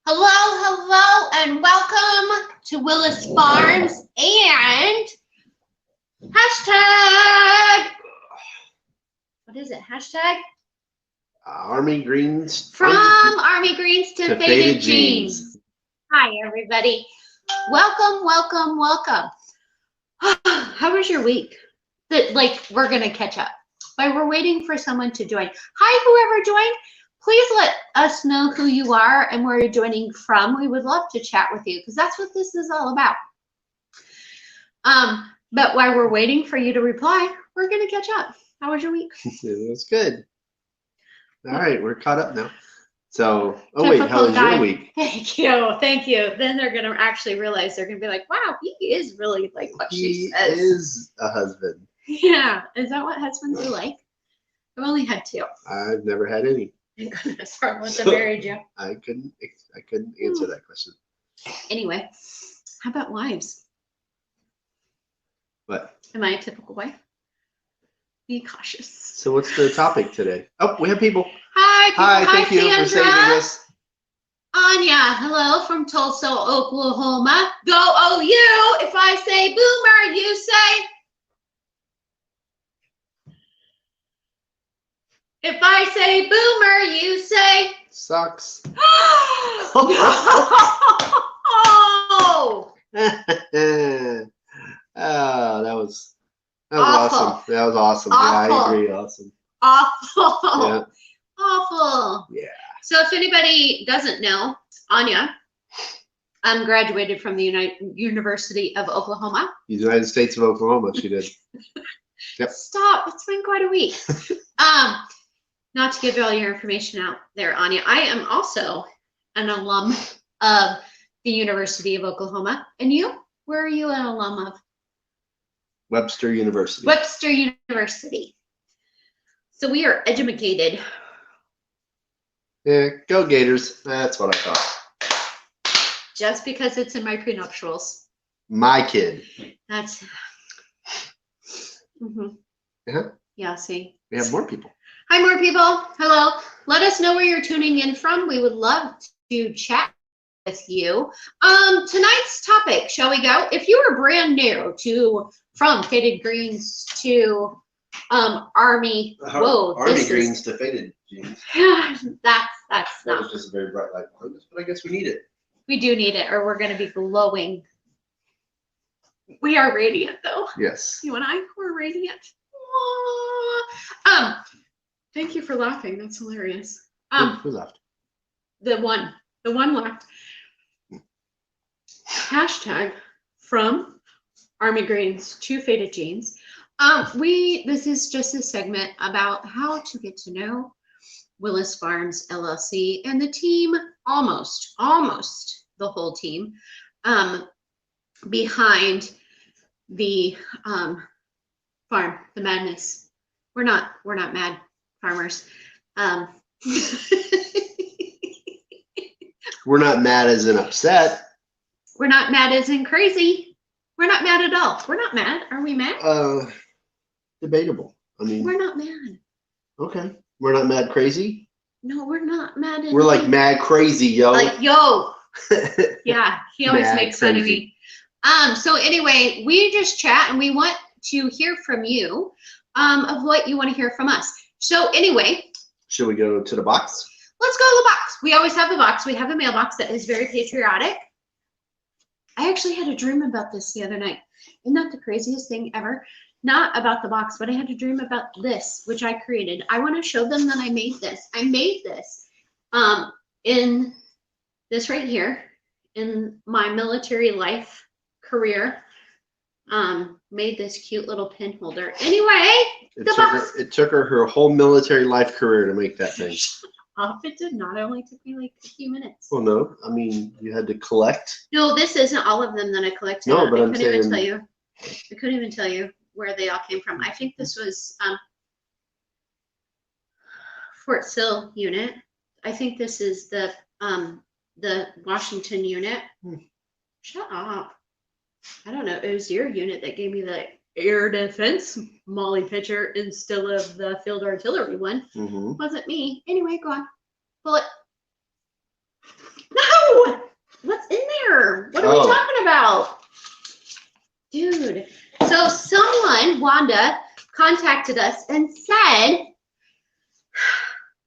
Hello, hello, and welcome to Willis Farms and hashtag, what is it? Hashtag? Army Greens. From Army Greens to Faded Jeans. Hi, everybody. Welcome, welcome, welcome. How was your week? We're going to catch up. But we're waiting for someone to join. Hi, whoever joined. Please let us know who you are and where you're joining from. We would love to chat with you because that's what this is all about. But while we're waiting for you to reply, we're going to catch up. How was your week? It was good. All right, we're caught up now. So, wait, how was your week? Thank you. Then they're going to actually realize they're going to be like, wow, he is really like what she says. He is a husband. Yeah. Is that what husbands are like? I've only had two. I've never had any. Thank goodness. I wouldn't have married you. I couldn't answer that question. Anyway, how about wives? What? Am I a typical wife? Be cautious. So what's the topic today? Oh, we have people. Hi, people. Hi, thank you Sandra. for saving us. Anya, hello from Tulsa, Oklahoma. Go OU. If I say boomer, you say. If I say boomer, you say. Sucks. Oh! Oh, that was Awful. awesome. That was awesome. Awful. Yeah, I agree. Awesome. Awful. Yeah. Awful. Yeah. So if anybody doesn't know, Anya graduated from the University of Oklahoma. United States of Oklahoma, she did. Yep. Stop. It's been quite a week. Not to give all your information out there, Anya. I am also an alum of the University of Oklahoma. And you? Where are you an alum of? Webster University. Webster University. So we are educated. Yeah, go Gators. That's what I thought. Just because it's in my prenuptials. My kid. That's. Mm-hmm. Yeah. Yeah, see. We have more people. Hi, more people. Hello. Let us know where you're tuning in from. We would love to chat with you. Tonight's topic, shall we go? If you are brand new from Faded Greens to Army. Whoa, Army Greens to Faded Jeans. That's That not. was just a very bright light behind us, but I guess we need it. We do need it, or we're going to be glowing. We are radiant, though. Yes. You and I, we're radiant. Thank you for laughing. That's hilarious. Who left? The one left. Hashtag from Army Greens to Faded Jeans. This is just a segment about how to get to know Willis Farms LLC and the team, almost the whole team, behind the farm, the madness. We're not mad farmers. We're not mad as in upset. We're not mad as in crazy. We're not mad at all. We're not mad. Are we mad? Debatable. I mean, we're not mad. Okay. We're not mad crazy? No, we're not mad. We're like mad crazy, yo. Like, yo. Yeah, he always Mad makes fun of crazy. me. So anyway, we just chat and we want to hear from you of what you want to hear from us. So anyway. Should we go to the box? Let's go to the box. We always have the box. We have a mailbox that is very patriotic. I actually had a dream about this the other night. Isn't that the craziest thing ever? Not about the box, but I had a dream about this, which I created. I want to show them that I made this. I made this in this right here in my military life career. Made this cute little pin holder. Anyway, It took her her whole military life career to make that thing. It did not. It only took me like a few minutes. Well, no. I mean, you had to collect. No, this isn't all of them that I collected. No, but I I'm couldn't even saying. tell you. I couldn't even tell you where they all came from. I think this was Fort Sill unit. I think this is the Washington unit. Shut up. I don't know. It was your unit that gave me the air defense Molly picture instead of the field artillery one. Mm-hmm. Wasn't me. Anyway, go on. Pull it. No! are we talking about? Dude. So someone, Wanda, contacted us and said,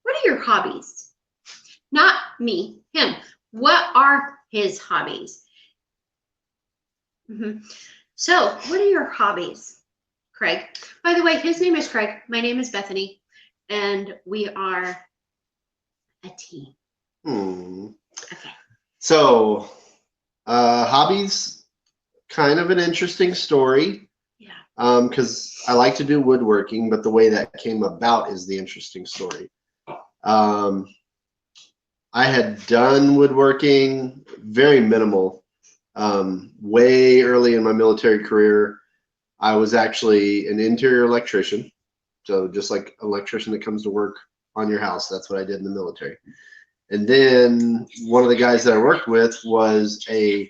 what are your hobbies? Not me, him. What are his hobbies? So, what are your hobbies, Craig? By the way, his name is Craig. My name is Bethany. And we are a team. Okay. So, hobbies, kind of an interesting story. Yeah. Because I like to do woodworking, but the way that came about is the interesting story. I had done woodworking, very minimal. Way early in my military career, I was actually an interior electrician. So just like an electrician that comes to work on your house, that's what I did in the military. And then one of the guys that I worked with was I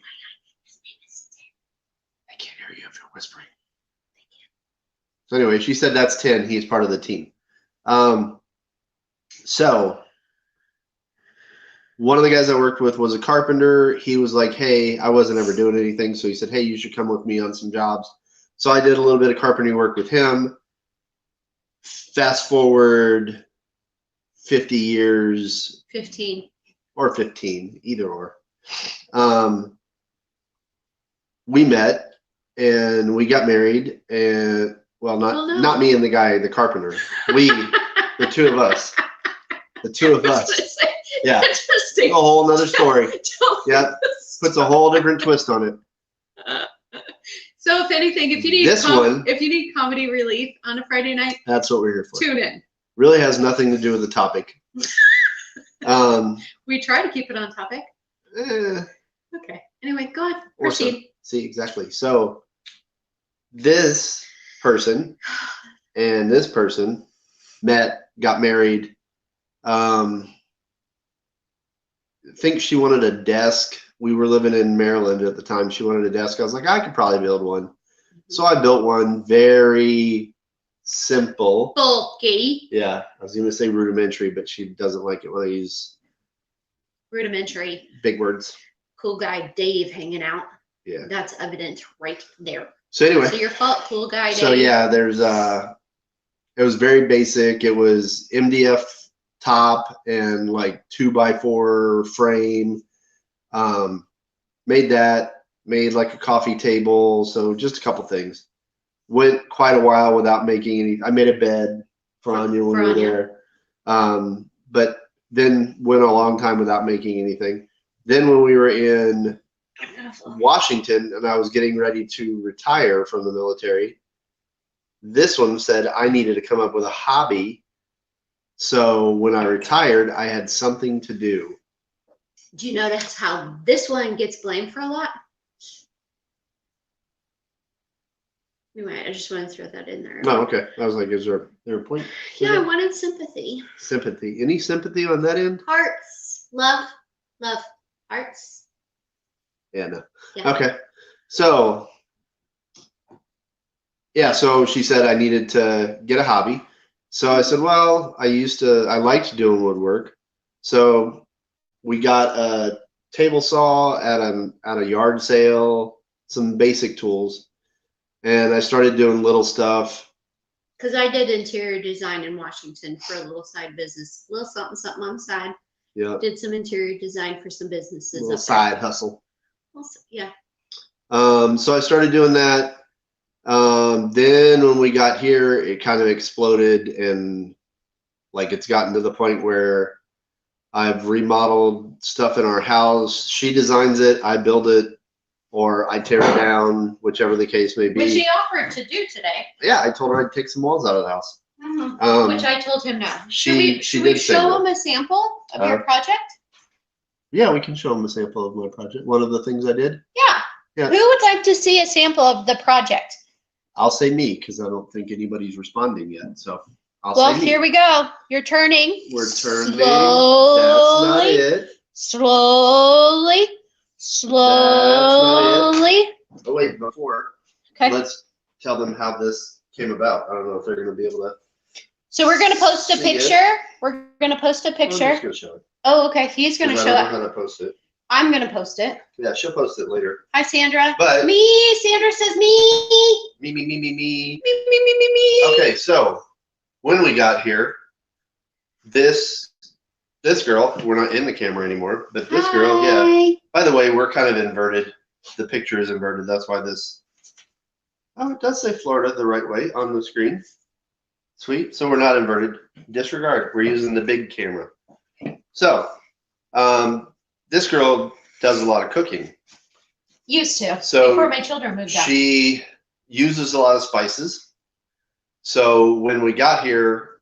can't hear you if you're whispering. So anyway, she said that's 10. He's part of the team. So one of the guys I worked with was a carpenter. He was like, hey, I wasn't ever doing anything. So he said, hey, you should come with me on some jobs. So I did a little bit of carpentry work with him. Fast forward 50 years. 15. Or 15, either or. We met and we got married. And not me and the guy, the carpenter. We, the two of us. The two of us. Yeah. A whole nother story. Yeah. Puts a whole different twist on it. So if anything, if you need comedy relief on a Friday night, that's what we're here for. Tune in. Really has nothing to do with the topic. We try to keep it on topic. Okay. Anyway, go on. Proceed. See, exactly. So this person and this person met, got married. I think she wanted a desk. We were living in Maryland at the time. She wanted a desk. I was like, I could probably build one. So I built one, very simple. Bulky. Yeah, I was going to say rudimentary, but she doesn't like it when I use rudimentary. Big words. Cool guy Dave hanging out. Yeah. That's evident right there. So anyway. So your fault, cool guy Dave. So yeah, it was very basic. It was MDF top and like 2x4 frame. Made like a coffee table. So just a couple things. Went quite a while without making any. I made a bed for Anya when we were there. But then went a long time without making anything. Then when we were in Washington and I was getting ready to retire from the military, this one said I needed to come up with a hobby. So when I retired, I had something to do. Do you notice how this one gets blamed for a lot? Anyway, I just want to throw that in there. Oh, okay. I was like, is there a point? Yeah, I wanted sympathy. Sympathy. Any sympathy on that end? Hearts. Love. Hearts. Yeah, no. Yeah. Okay. So, yeah, so she said I needed to get a hobby. So I said, well, I liked doing woodwork. So we got a table saw at a yard sale, some basic tools. And I started doing little stuff. Because I did interior design in Washington for a little side business. Little something on the side. Yeah. Did some interior design for some businesses. Little side hustle. Yeah. So I started doing that. Then when we got here, it kind of exploded and like it's gotten to the point where I've remodeled stuff in our house. She designs it, I build it, or I tear it down, whichever the case may be. Which she offered to do today. Yeah, I told her I'd take some walls out of the house. Which I told him no. Should we show him a sample of your project? Yeah, we can show him a sample of my project. One of the things I did. Yeah. Who would like to see a sample of the project? I'll say me, because I don't think anybody's responding yet. So I'll say me. Here we go. You're turning. We're turning. Slowly. That's not it. Slowly. Oh wait, before. Okay. Let's tell them how this came about. I don't know if they're going to be able to. So we're going to post a picture. We're going to post a picture. I'm just going to show it. Oh, okay. He's going to show I don't it. know how to post it. I'm gonna post it. Yeah, she'll post it later. Hi, Sandra. But Me. Sandra says me. me. Me. Okay, so when we got here, this girl, we're not in the camera anymore, but this girl, yeah. Hi. By the way, we're kind of inverted. The picture is inverted. That's why this. Oh, it does say Florida the right way on the screen. Sweet. So we're not inverted. Disregard. We're using the big camera. So, this girl does a lot of cooking. Used to. So before my children moved out. she uses a lot of spices. So when we got here,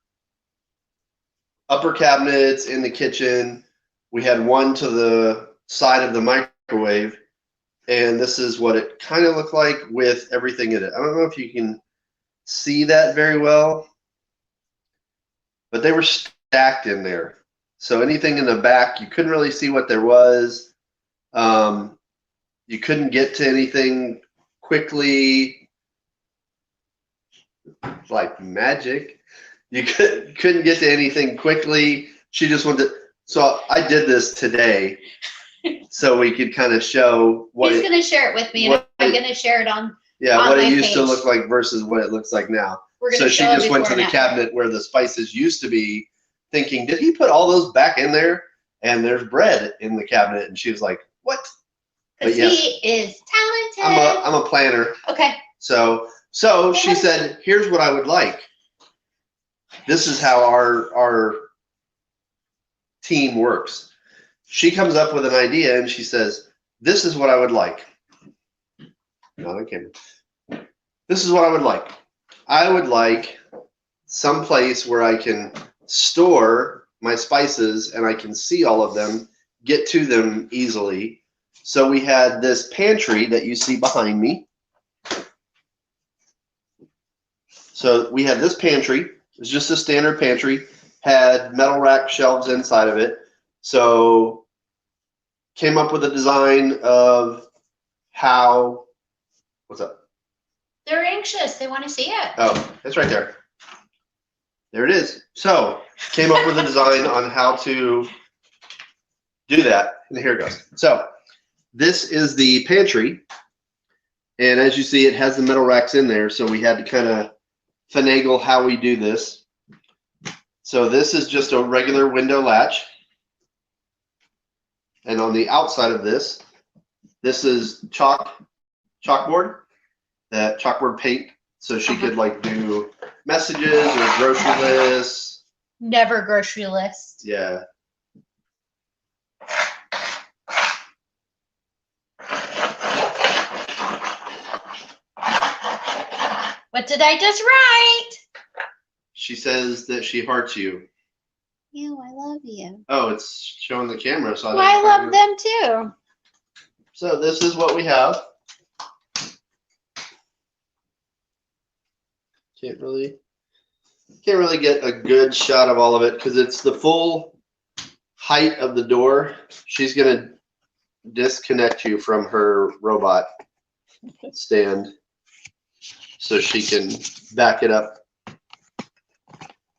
upper cabinets in the kitchen, we had one to the side of the microwave, and this is what it kind of looked like with everything in it. I don't know if you can see that very well, but they were stacked in there. So anything in the back, you couldn't really see what there was. You couldn't get to anything quickly, like magic. You couldn't get to anything quickly. She just wanted to. So I did this today, so we could kind of show what. He's gonna share it with me, and I'm gonna share it on. Yeah, on what it my used to page. look like versus what it looks like now. We're gonna So she show just went to the cabinet where the spices used to be, thinking, did he put all those back in there? And there's bread in the cabinet, and she was like, what? Because yes, he is talented. I'm a planner. Okay. So she said, here's what I would like. This is how our team works. She comes up with an idea and she says, this is what I would like. Not on camera. This is what I would like. I would like some place where I can store my spices and I can see all of them, get to them easily. So we had this pantry that you see behind me. So we had this pantry. It's just a standard pantry. Had metal rack shelves inside of it. So came up with a design of how. What's up? They're anxious. They want to see it. Oh, it's right there. There it is. So came up with a design on how to do that. And here it goes. So this is the pantry. And as you see, it has the metal racks in there. So we had to kind of finagle how we do this. So this is just a regular window latch. And on the outside of this is chalkboard, that chalkboard paint. So she could like do messages or grocery lists. Never grocery list. Yeah. What did I just write? She says that she hearts you. Ew, I love you. Oh, it's showing the camera. So Well, I love them too. So this is what we have. Can't really get a good shot of all of it because it's the full height of the door. She's gonna disconnect you from her robot stand so she can back it up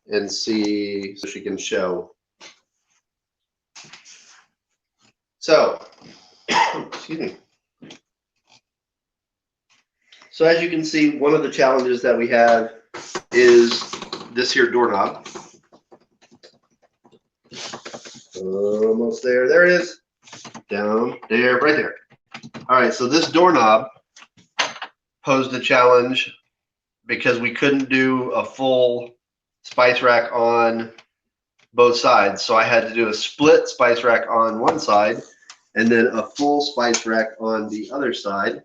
and see, so she can show. So, excuse me. So as you can see, one of the challenges that we have is this here doorknob. Almost there. There it is. Down there, right there. All right, so this doorknob posed a challenge because we couldn't do a full spice rack on both sides. So I had to do a split spice rack on one side and then a full spice rack on the other side.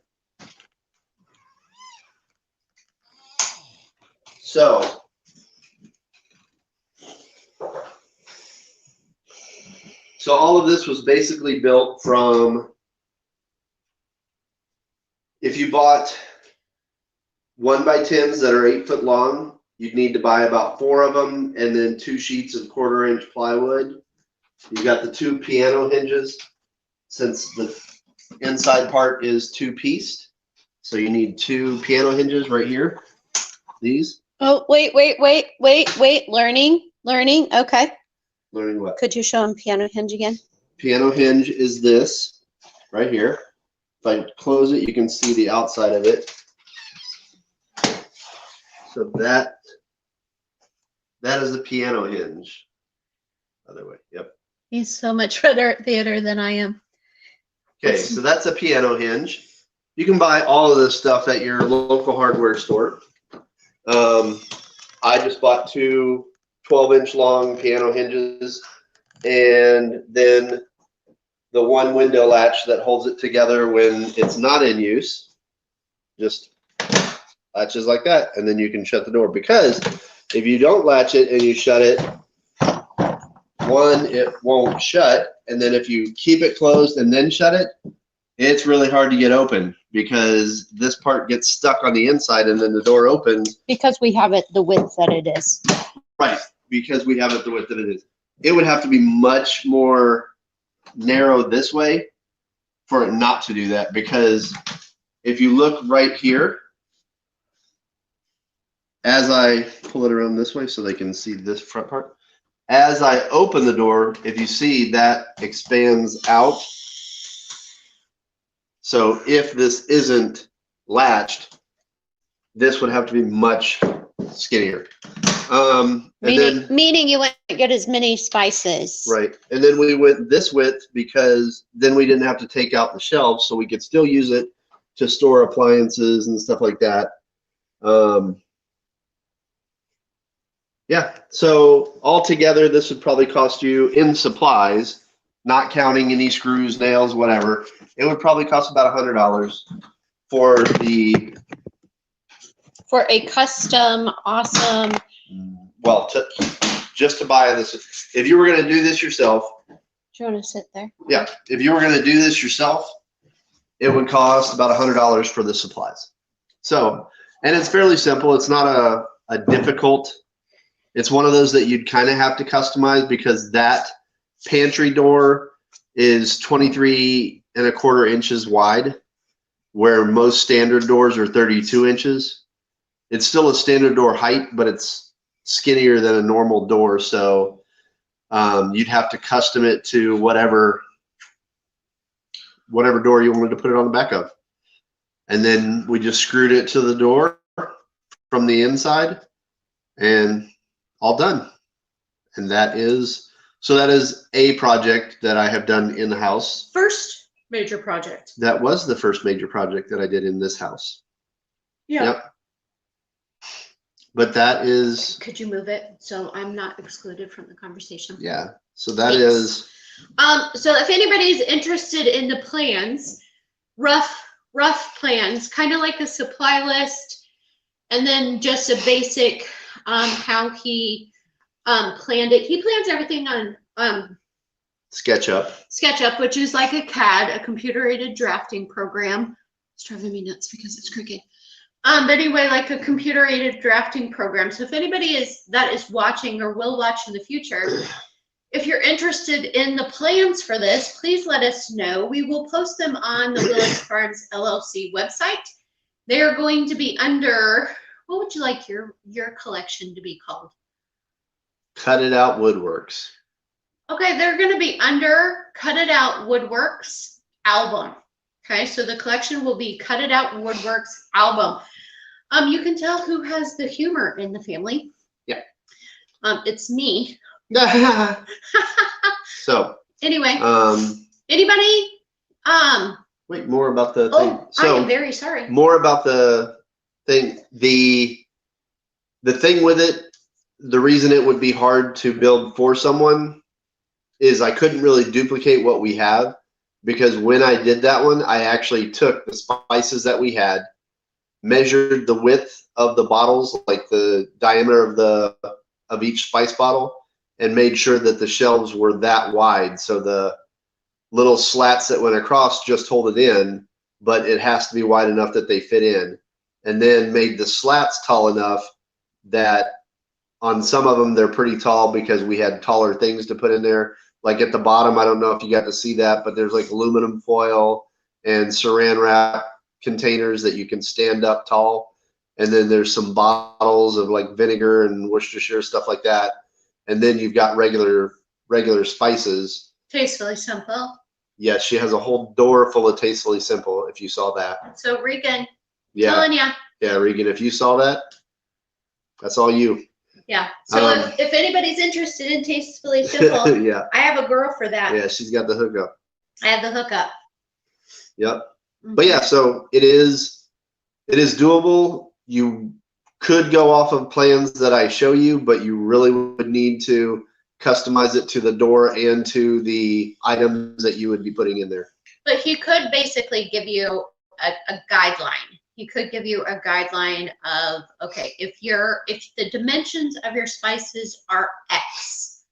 So all of this was basically built from, if you bought 1x10s that are 8 foot long, you'd need to buy about 4 of them and then 2 sheets of 1/4 inch plywood. You got the 2 piano hinges since the inside part is 2-pieced. So you need 2 piano hinges right here. These. Oh, wait. Learning. Okay. Learning what? Could you show him piano hinge again? piano hinge is this right here. If I close it, you can see the outside of it. So that is the piano hinge. Other way, yep. He's so much better at theater than I am. Okay, so that's a piano hinge. You can buy all of this stuff at your local hardware store. I just bought two 12-inch long piano hinges, and then the one window latch that holds it together when it's not in use. Just latches like that, and then you can shut the door. Because if you don't latch it and you shut it, one, it won't shut, and then if you keep it closed and then shut it, it's really hard to get open because this part gets stuck on the inside and then the door opens. Because we have it the width that it is. Right, because we have it the width that it is. It would have to be much more narrow this way for it not to do that, because if you look right here, as I pull it around this way so they can see this front part, as I open the door, if you see, that expands out. So if this isn't latched, this would have to be much skinnier. Meaning you wouldn't get as many spices. Right. And then we went this width because then we didn't have to take out the shelves, so we could still use it to store appliances and stuff like that. Yeah, so altogether, this would probably cost you, in supplies, not counting any screws, nails, whatever, it would probably cost about $100 for the... For a custom, awesome... Well, just to buy this. If you were going to do this yourself... Do you want to sit there? Yeah, if you were going to do this yourself, it would cost about $100 for the supplies. So, and it's fairly simple. It's not a difficult... It's one of those that you'd kind of have to customize because that pantry door is 23¼ inches wide, where most standard doors are 32 inches. It's still a standard door height, but it's skinnier than a normal door. So you'd have to custom it to whatever door you wanted to put it on the back of. And then we just screwed it to the door from the inside and all done. And that is a project that I have done in the house. First major project. That was the first major project that I did in this house. Yeah. Yep. But that is... Could you move it so I'm not excluded from the conversation? Yeah. So that is... So if anybody's interested in the plans, rough plans, kind of like a supply list, and then just a basic how he planned it. He plans everything on SketchUp, which is like a CAD, a computer-aided drafting program. It's driving me nuts because it's crooked. But anyway, like a computer-aided drafting program. So if anybody is watching or will watch in the future, if you're interested in the plans for this, please let us know. We will post them on the Willis Farms LLC website. They are going to be under... What would you like your collection to be called? Cut It Out Woodworks. Okay, they're going to be under Cut It Out Woodworks album. Okay, so the collection will be Cut It Out Woodworks album. You can tell who has the humor in the family. Yeah. It's me. So. Anyway. Anybody? Wait, more about the thing. So I am very sorry. More about the thing. The thing with it, the reason it would be hard to build for someone is I couldn't really duplicate what we have, because when I did that one, I actually took the spices that we had, measured the width of the bottles, like the diameter of each spice bottle, and made sure that the shelves were that wide. So the little slats that went across just hold it in, but it has to be wide enough that they fit in. And then made the slats tall enough that on some of them, they're pretty tall because we had taller things to put in there. Like at the bottom, I don't know if you got to see that, but there's like aluminum foil and saran wrap containers that you can stand up tall. And then there's some bottles of like vinegar and Worcestershire, stuff like that. And then you've got regular spices. Tastefully Simple. Yes, she has a whole door full of Tastefully Simple, if you saw that. So Regan, Yeah. telling ya. Yeah, Regan, if you saw that, that's all you. Yeah. So if anybody's interested in Tastefully Simple, yeah. I have a girl for that. Yeah, she's got the hookup. I have the hookup. Yep. But yeah, so it is doable. You could go off of plans that I show you, but you really would need to customize it to the door and to the items that you would be putting in there. But he could basically give you a guideline. He could give you a guideline of, okay, if the dimensions of your spices are X.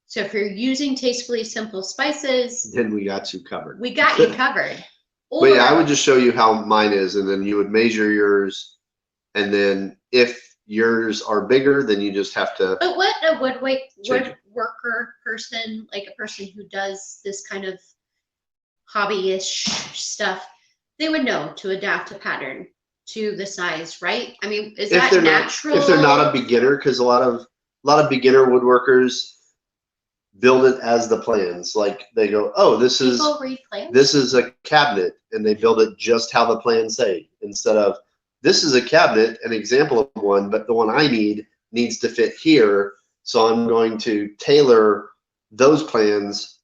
So if you're using Tastefully Simple spices, then we got you covered. We got you covered. But yeah, I would just show you how mine is, and then you would measure yours, and then if yours are bigger, then you just have to. But what a woodworker person, like a person who does this kind of hobby-ish stuff, they would know to adapt a pattern to the size, right? I mean, is that natural? If they're not a beginner, because a lot of beginner woodworkers build it as the plans. Like they go, oh, this is a cabinet, and they build it just how the plans say, instead of this is a cabinet, an example of one, but the one I need needs to fit here. So I'm going to tailor those plans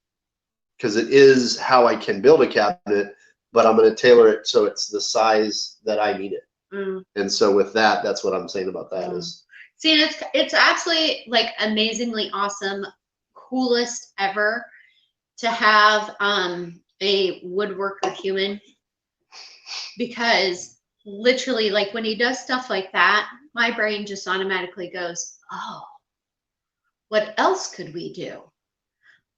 because it is how I can build a cabinet, but I'm going to tailor it so it's the size that I need it. And so with that, that's what I'm saying about that is. See, it's absolutely like amazingly awesome, coolest ever to have a woodworker human, because literally, like when he does stuff like that, my brain just automatically goes, oh, what else could we do?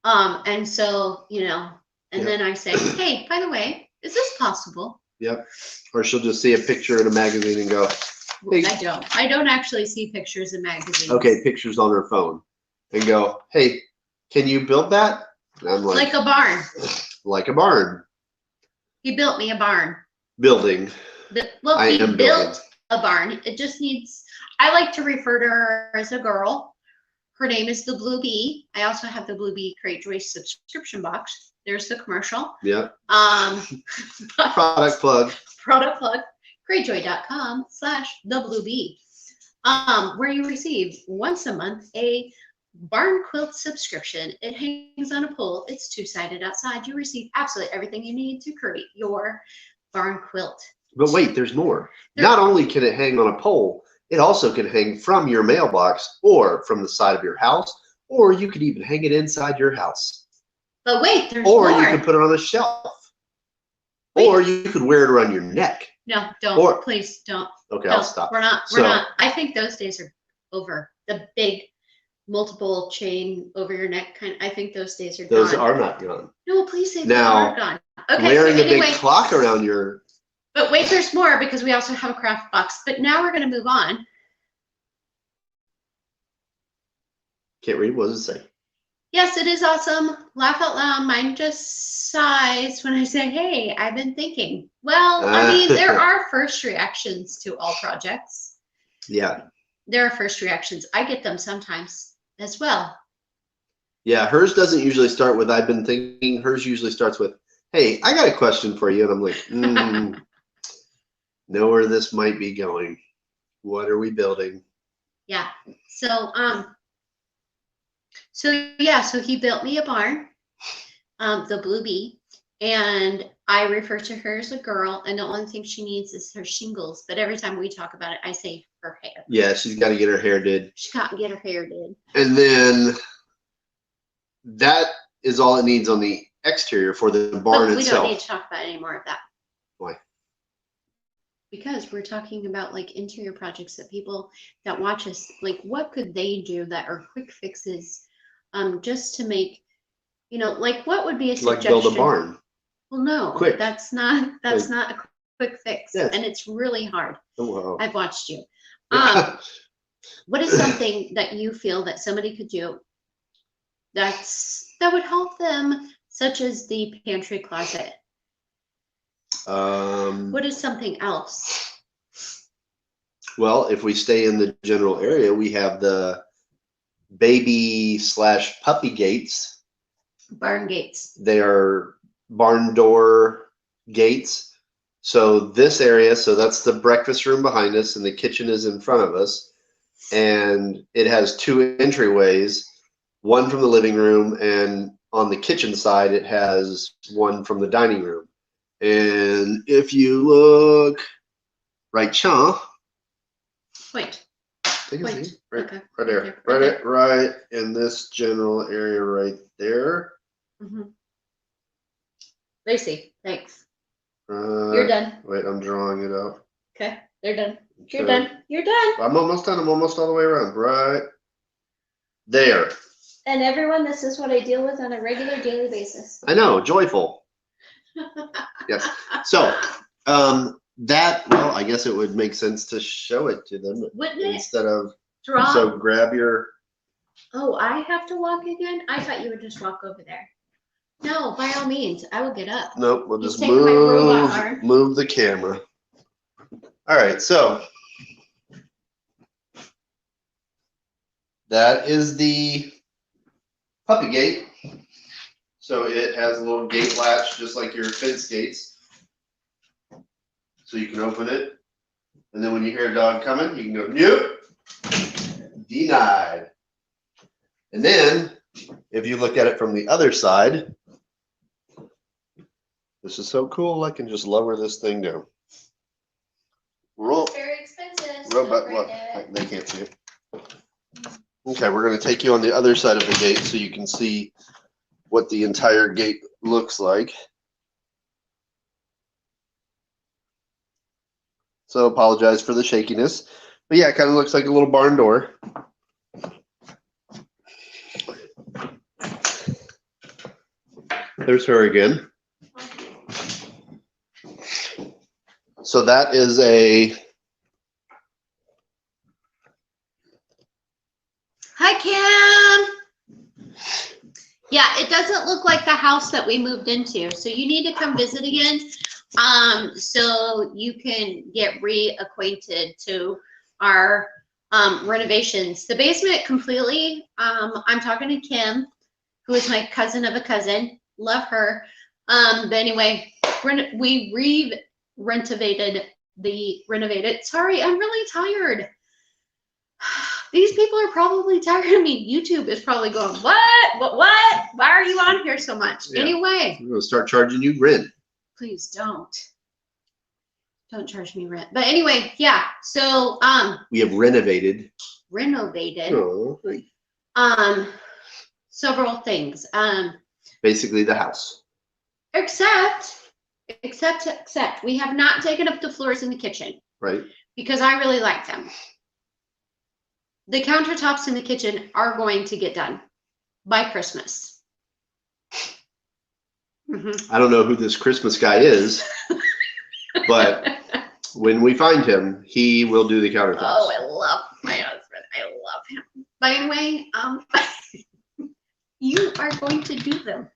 And so, and then I say, hey, by the way, is this possible? Yep. Or she'll just see a picture in a magazine and go, hey. I don't actually see pictures in magazines. Okay, pictures on her phone and go, hey, can you build that? And I'm like a barn. Like a barn. He built me a barn. Building. He built a barn. It just needs, I like to refer to her as a girl. Her name is the Bluebee. I also have the Bluebee Cratejoy subscription box. There's the commercial. Yeah. Product plug. Product plug. Cratejoy.com/thebluebee. Where you receive once a month a barn quilt subscription. It hangs on a pole. It's two-sided outside. You receive absolutely everything you need to create your barn quilt. But wait, there's more. Not only can it hang on a pole, it also can hang from your mailbox or from the side of your house, or you could even hang it inside your house. But wait, there's more. Or you could put it on a shelf. Wait. Or you could wear it around your neck. No, don't. Please don't. Okay, don't. I'll stop. We're not. I think those days are over. The big multiple chain over your neck kind. I think those days are gone. Those are not gone. No, please say now, they are gone. Okay, wearing a big clock around your. But wait, there's more, because we also have a craft box. But now we're going to move on. Can't read. What does it say? Yes, it is awesome. Laugh out loud. Mine just sighs when I say, hey, I've been thinking. Well, I mean, there are first reactions to all projects. Yeah. There are first reactions. I get them sometimes as well. Yeah, hers doesn't usually start with, I've been thinking. Hers usually starts with, hey, I got a question for you. And I'm like, know where this might be going. What are we building? Yeah. So he built me a barn, the Bluebee, and I refer to her as a girl, and the only thing she needs is her shingles. But every time we talk about it, I say her hair. Yeah, she's got to get her hair did. She's got to get her hair did. And then that is all it needs on the exterior for the barn itself. We don't need to talk about any more of that. Why? Because we're talking about like interior projects that people that watch us, like what could they do that are quick fixes, just to make, like what would be a suggestion? Like build a barn. Well, no, quick. That's not a quick fix, yes. And it's really hard. Oh, wow. I've watched you. What is something that you feel that somebody could do that would help them, such as the pantry closet? What is something else? Well, if we stay in the general area, we have the baby/puppy gates. Barn gates. They are barn door gates. So this area, so that's the breakfast room behind us, and the kitchen is in front of us. And it has two entryways, one from the living room, and on the kitchen side, it has one from the dining room. And if you look right, Sean. Wait. Take a Wait. seat. Right, Okay. right there. Okay. Right in this general area right there. Mm-hmm. Lacey, thanks. You're You're done. Wait, I'm drawing it out. Okay, they're done. Okay. You're done. You're done. I'm almost done. I'm almost all the way around. Right there. And everyone, this is what I deal with on a regular daily basis. I know, joyful. Yes. So, that, well, I guess it would make sense to show it to them. Wouldn't it? Instead of, Draw. so grab your, Oh, I have to walk again? I thought you would just walk over there. No, by all means, I will get up. nope, we'll He's just taking my robot arm. move the camera. All right, so that is the puppy gate. So it has a little gate latch, just like your fence gates. So you can open it. And then when you hear a dog coming, you can go, nope, denied. And then if you look at it from the other side, this is so cool. I can just lower this thing down. Roll. Very expensive. Robot, look, they can't see it. Okay, we're going to take you on the other side of the gate so you can see what the entire gate looks like. So apologize for the shakiness. But yeah, it kind of looks like a little barn door. There's her again. So that is a... Hi, Kim. Yeah, it doesn't look like the house that we moved into. So you need to come visit again. So you can get reacquainted to our renovations. The basement completely, I'm talking to Kim, who is my cousin of a cousin. Love her. But anyway, we renovated. Sorry, I'm really tired. These people are probably tired of me. YouTube is probably going, what? Why are you on here so much? Yeah. Anyway. I'm going to start charging you rent. Please don't. Don't charge me rent. But anyway, yeah. So we have renovated. Oh, several things. Basically the house. Except we have not taken up the floors in the kitchen. Right. Because I really like them. The countertops in the kitchen are going to get done by Christmas. I don't know who this Christmas guy is, but when we find him, he will do the countertops. Oh, I love my husband. I love him. By the way, you are going to do them.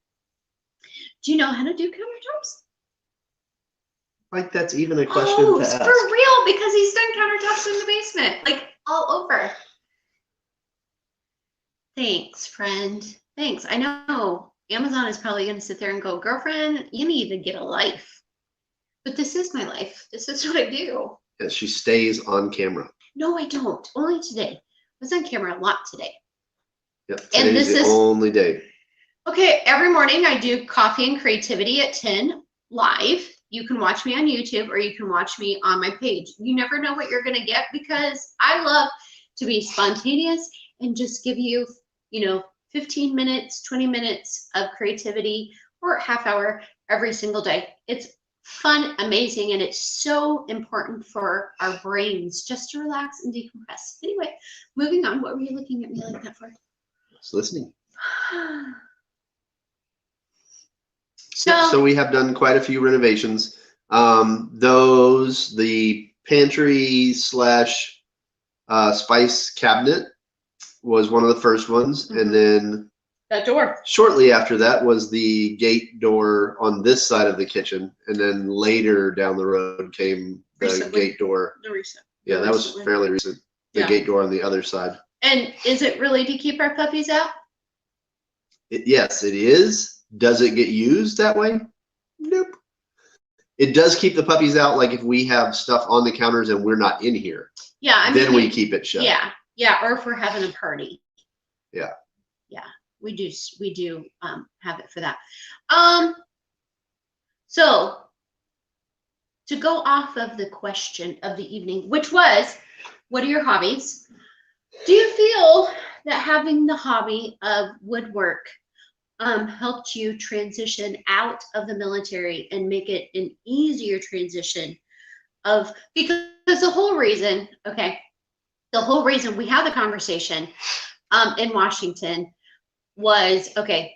Do you know how to do countertops? Like that's even a question to ask. For real, because he's done countertops in the basement, like all over. Thanks, friend. Thanks. I know Amazon is probably going to sit there and go, girlfriend, you need to get a life. But this is my life. This is what I do. Yeah, she stays on camera. No, I don't. Only today. I was on camera a lot today. Yep. And this is the only day. Okay, every morning I do Coffee and Creativity at 10 live. You can watch me on YouTube or you can watch me on my page. You never know what you're going to get because I love to be spontaneous and just give you, 15 minutes, 20 minutes of creativity or a half hour every single day. It's fun, amazing, and it's so important for our brains just to relax and decompress. Anyway, moving on. What were you looking at me like that for? Just listening. So we have done quite a few renovations. The pantry / spice cabinet was one of the first ones. And then that door. Shortly after that was the gate door on this side of the kitchen. And then later down the road came the gate door. Yeah, that was fairly recent. The gate door on the other side. And is it really to keep our puppies out? Yes, it is. Does it get used that way? Nope. It does keep the puppies out. Like if we have stuff on the counters and we're not in here, Yeah, then we keep it shut. Yeah, or if we're having a party. Yeah. Yeah, we do have it for that. So to go off of the question of the evening, which was, what are your hobbies? Do you feel that having the hobby of woodwork helped you transition out of the military and make it an easier transition because the whole reason we had the conversation in Washington was, okay,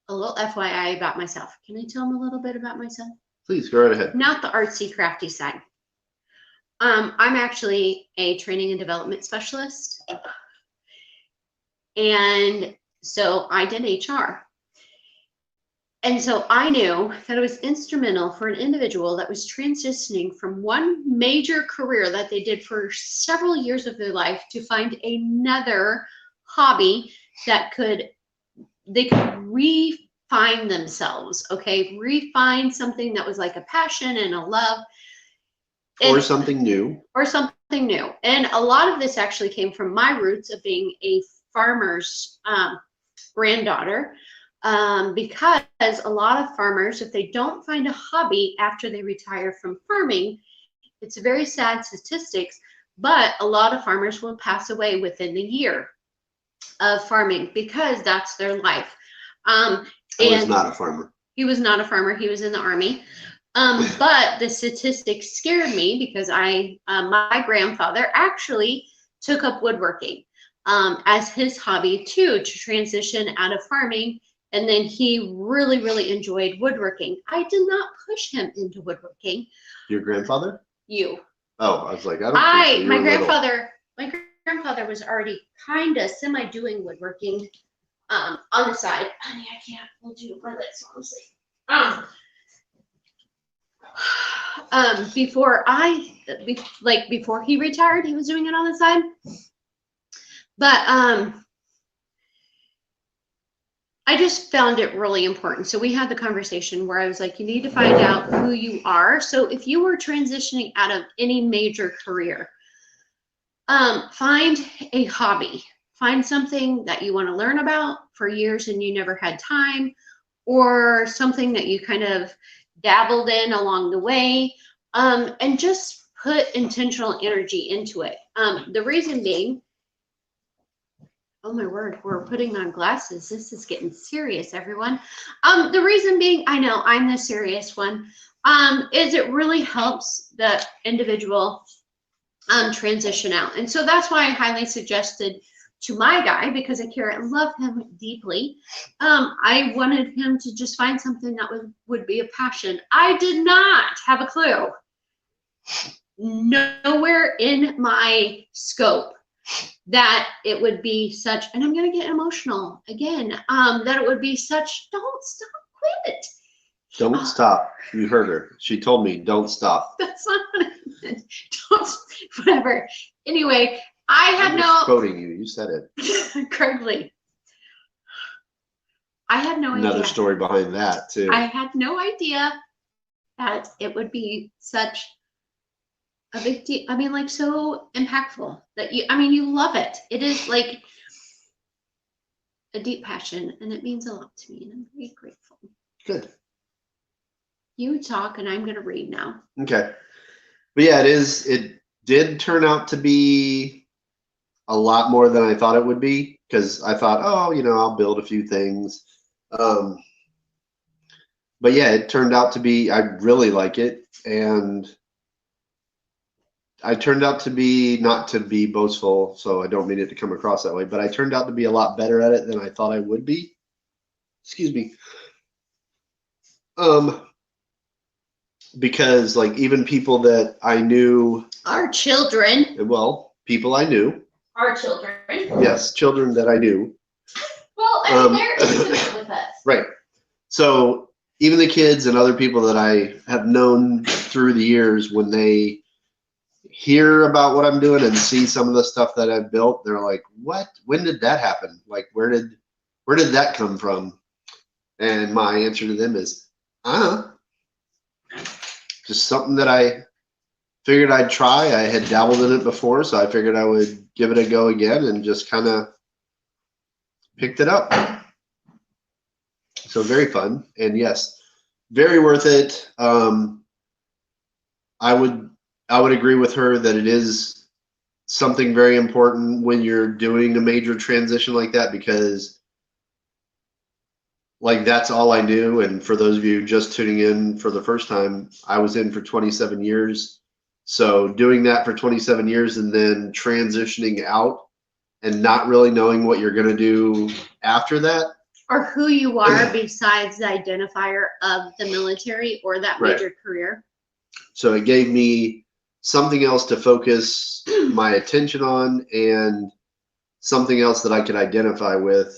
a little FYI about myself. Can I tell them a little bit about myself? Please go right ahead. Not the artsy crafty side. I'm actually a training and development specialist. And so I did HR. And so I knew that it was instrumental for an individual that was transitioning from one major career that they did for several years of their life to find another hobby that they could refine themselves, okay? Refine something that was like a passion and a love. Or something new. Or something new. And a lot of this actually came from my roots of being a farmer's granddaughter. Because a lot of farmers, if they don't find a hobby after they retire from farming, it's very sad statistics, but a lot of farmers will pass away within the year of farming because that's their life. I was not a farmer. He was not a farmer. He was in the Army. But the statistics scared me because my grandfather actually took up woodworking as his hobby too, to transition out of farming. And then he really, really enjoyed woodworking. I did not push him into woodworking. Your grandfather? You. Oh, I was like, I don't think so. My grandfather was already kind of semi doing woodworking on the side. Honey, I can't hold you my legs, honestly. Before he retired, he was doing it on the side. But I just found it really important. So we had the conversation where I was like, you need to find out who you are. So if you were transitioning out of any major career, find a hobby. Find something that you want to learn about for years and you never had time, or something that you kind of dabbled in along the way, and just put intentional energy into it. The reason being, oh my word, we're putting on glasses. This is getting serious, everyone. The reason being, I know I'm the serious one, is it really helps the individual transition out. And so that's why I highly suggested to my guy, because I care and love him deeply. I wanted him to just find something that would be a passion. I did not have a clue. Nowhere in my scope that it would be such, and I'm going to get emotional again, that it would be such, don't stop, quit. Don't stop. You heard her. She told me, don't stop. That's not what I meant. Don't, whatever. Anyway, I'm just quoting you. You said it. Craig Lee. I had no idea. Another story behind that, too. I had no idea that it would be such a big deal. I mean, like, so impactful that you love it. It is like a deep passion, and it means a lot to me, and I'm very grateful. Good. You talk, and I'm going to read now. Okay. But yeah, it did turn out to be a lot more than I thought it would be, because I thought, I'll build a few things. But yeah, it turned out to be, I really like it. And I turned out to be, not to be boastful, so I don't mean it to come across that way, but I turned out to be a lot better at it than I thought I would be. Excuse me. Because like even people that I knew. Our children. Well, people I knew. Our children. Yes, children that I knew. Well, I mean, they're intimate with us. Right. So even the kids and other people that I have known through the years, when they hear about what I'm doing and see some of the stuff that I've built, they're like, what? When did that happen? Like, where did where did that come from? And my answer to them is, just something that I figured I'd try. I had dabbled in it before, so I figured I would give it a go again, and just kind of picked it up. So very fun, and yes, very worth it. I would agree with her that it is something very important when you're doing a major transition like that, because like that's all I knew. And for those of you just tuning in for the first time, I was in for 27 years. So doing that for 27 years and then transitioning out and not really knowing what you're going to do after that. Or who you are besides the identifier of the military or that major career. So it gave me something else to focus my attention on, and something else that I could identify with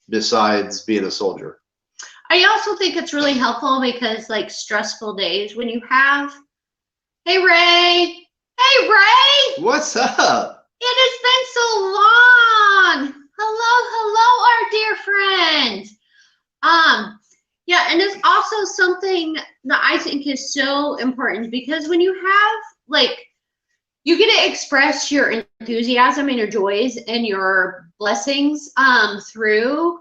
besides being a soldier. I also think it's really helpful because like stressful days when you have, hey Ray, What's up? it has been so long. Hello, our dear friend. Yeah, and it's also something that I think is so important, because when you have like, you get to express your enthusiasm and your joys and your blessings through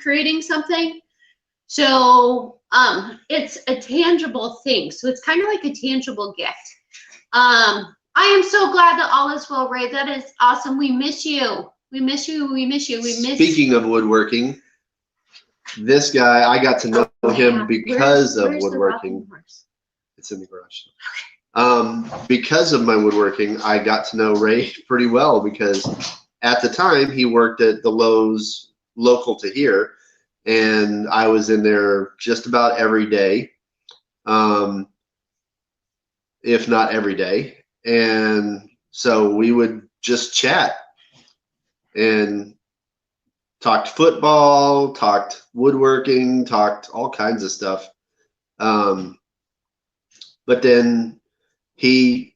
creating something. So it's a tangible thing. So it's kind of like a tangible gift. I am so glad that all is well, Ray. That is awesome. We miss you. We miss you. Speaking of woodworking, this guy, I got to know him because of woodworking. It's in the garage. Because of my woodworking, I got to know Ray pretty well, because at the time he worked at the Lowe's local to here, and I was in there just about every day, if not every day. And so we would just chat and talked football, talked woodworking, talked all kinds of stuff. But then he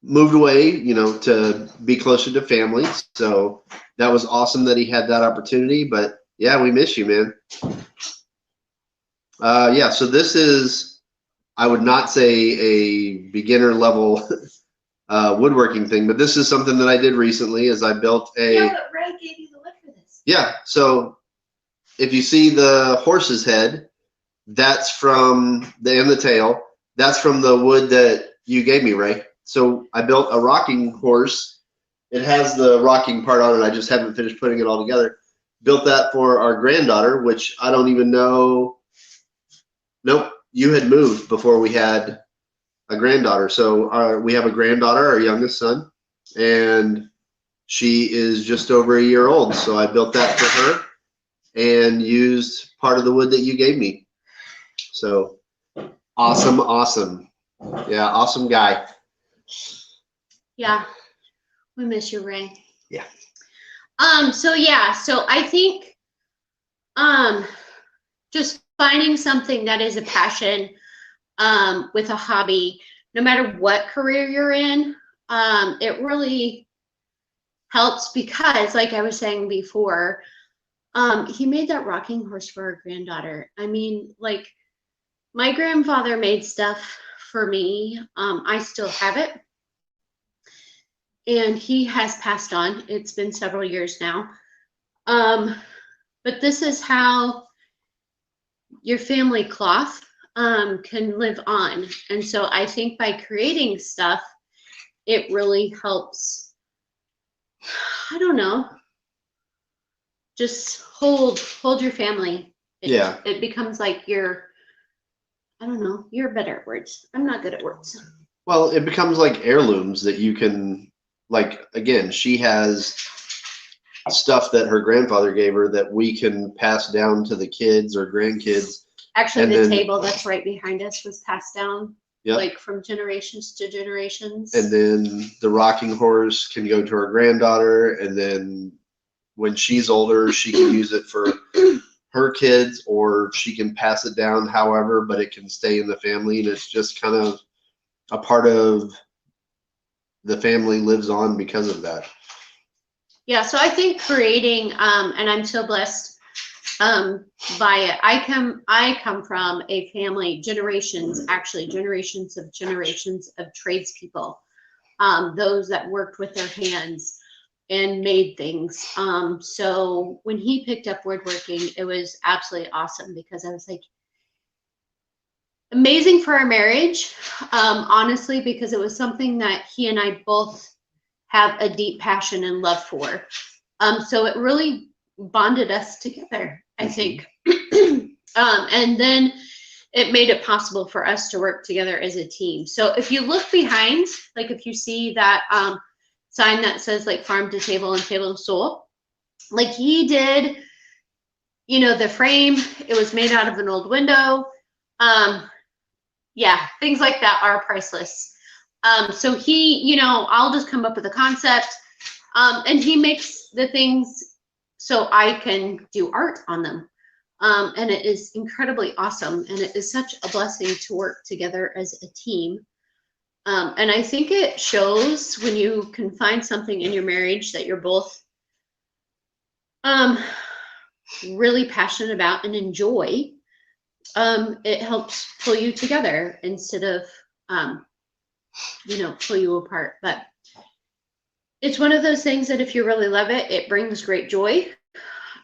moved away, to be closer to family. So that was awesome that he had that opportunity. But yeah, we miss you, man. Yeah, so this is, I would not say a beginner level woodworking thing, but this is something that I did recently. Is I built a... Yeah, but Ray gave you the wood for this. Yeah, so if you see the horse's head, that's from the tail. That's from the wood that you gave me, Ray. So I built a rocking horse. It has the rocking part on it. I just haven't finished putting it all together. Built that for our granddaughter, which I don't even know. Nope, you had moved before we had a granddaughter. So we have a granddaughter, our youngest son, and she is just over a year old. So I built that for her and used part of the wood that you gave me. So awesome. Yeah, awesome guy. Yeah, we miss you, Ray. Yeah. So I think just finding something that is a passion with a hobby, no matter what career you're in, it really helps, because like I was saying before, he made that rocking horse for our granddaughter. I mean, like, my grandfather made stuff for me. I still have it. And he has passed on. It's been several years now. But this is how your family cloth can live on. And so I think by creating stuff, it really helps, I don't know, just hold your family. It becomes like you're better at words. I'm not good at words. Well, it becomes like heirlooms that you can, like, again, she has stuff that her grandfather gave her that we can pass down to the kids or grandkids. Actually, the table that's right behind us was passed down, like, from generations to generations. And then the rocking horse can go to her granddaughter, and then when she's older, she can use it for her kids, or she can pass it down however, but it can stay in the family, and it's just kind of a part of the family, lives on because of that. Yeah, so I think creating, and I'm so blessed by it. I come from a family, generations of tradespeople, those that worked with their hands and made things. So when he picked up woodworking, it was absolutely awesome because I was like, amazing for our marriage, honestly, because it was something that he and I both have a deep passion and love for. So it really bonded us together, I think. And then it made it possible for us to work together as a team. So if you look behind, like if you see that sign that says like farm to table and table to soul, like he did, you know, the frame, it was made out of an old window. Yeah, things like that are priceless. So he, you know, I'll just come up with a concept, and he makes the things so I can do art on them. And it is incredibly awesome. And it is such a blessing to work together as a team. And I think it shows when you can find something in your marriage that you're both really passionate about and enjoy. It helps pull you together instead of, you know, pull you apart. But it's one of those things that if you really love it, it brings great joy.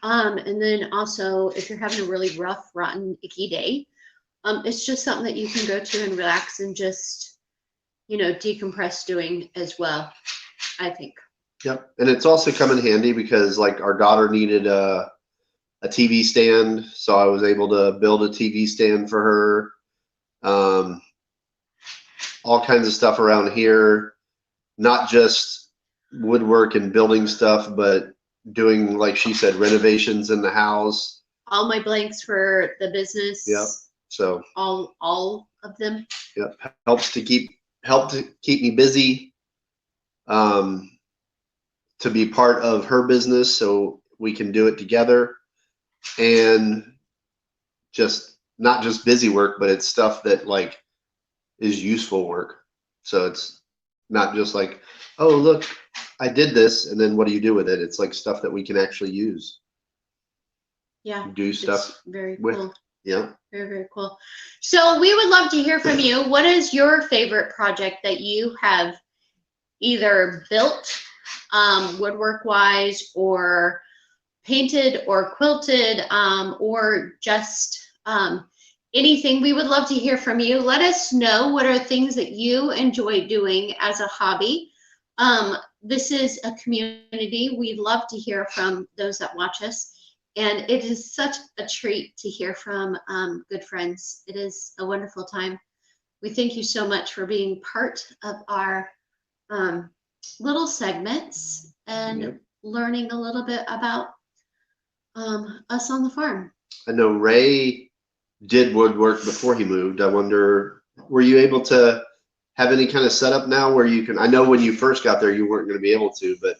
And then also, if you're having a really rough, rotten, icky day, it's just something that you can go to and relax and just, you know, decompress doing as well, I think. Yep. And it's also come in handy because like our daughter needed a TV stand. So I was able to build a TV stand for her. All kinds of stuff around here, not just woodwork and building stuff, but doing, like she said, renovations in the house. All my blanks for the business. Yep. So all of them. Yep. Help to keep me busy. To be part of her business so we can do it together, and just not just busy work, but it's stuff that like is useful work. So it's not just like, oh, look, I did this, and then what do you do with it? It's like stuff that we can actually use. Yeah. Do stuff. It's very with. cool. Yeah. Very, very cool. So we would love to hear from you. What is your favorite project that you have either built, woodwork wise, or painted or quilted, or just anything? We would love to hear from you. Let us know what are things that you enjoy doing as a hobby. This is a community. We'd love to hear from those that watch us. And it is such a treat to hear from good friends. It is a wonderful time. We thank you so much for being part of our little segments and learning a little bit about us on the farm. I know Ray did woodwork before he moved. I wonder, were you able to have any kind of setup now where you can, I know when you first got there, you weren't going to be able to, but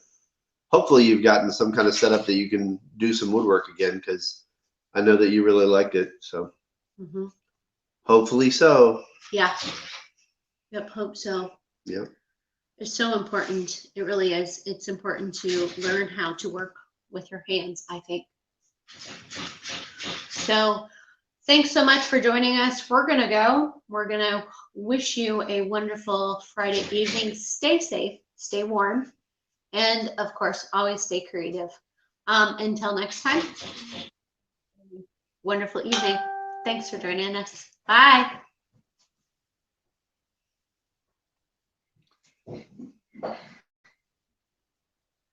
hopefully you've gotten some kind of setup that you can do some woodwork again, because I know that you really liked it. So hopefully so. Yeah. Yep. Hope so. Yeah. It's so important. It really is. It's important to learn how to work with your hands, I think. So thanks so much for joining us. We're going to go. We're going to wish you a wonderful Friday evening. Stay safe, stay warm, and of course, always stay creative. Until next time, wonderful evening. Thanks for joining us. Bye.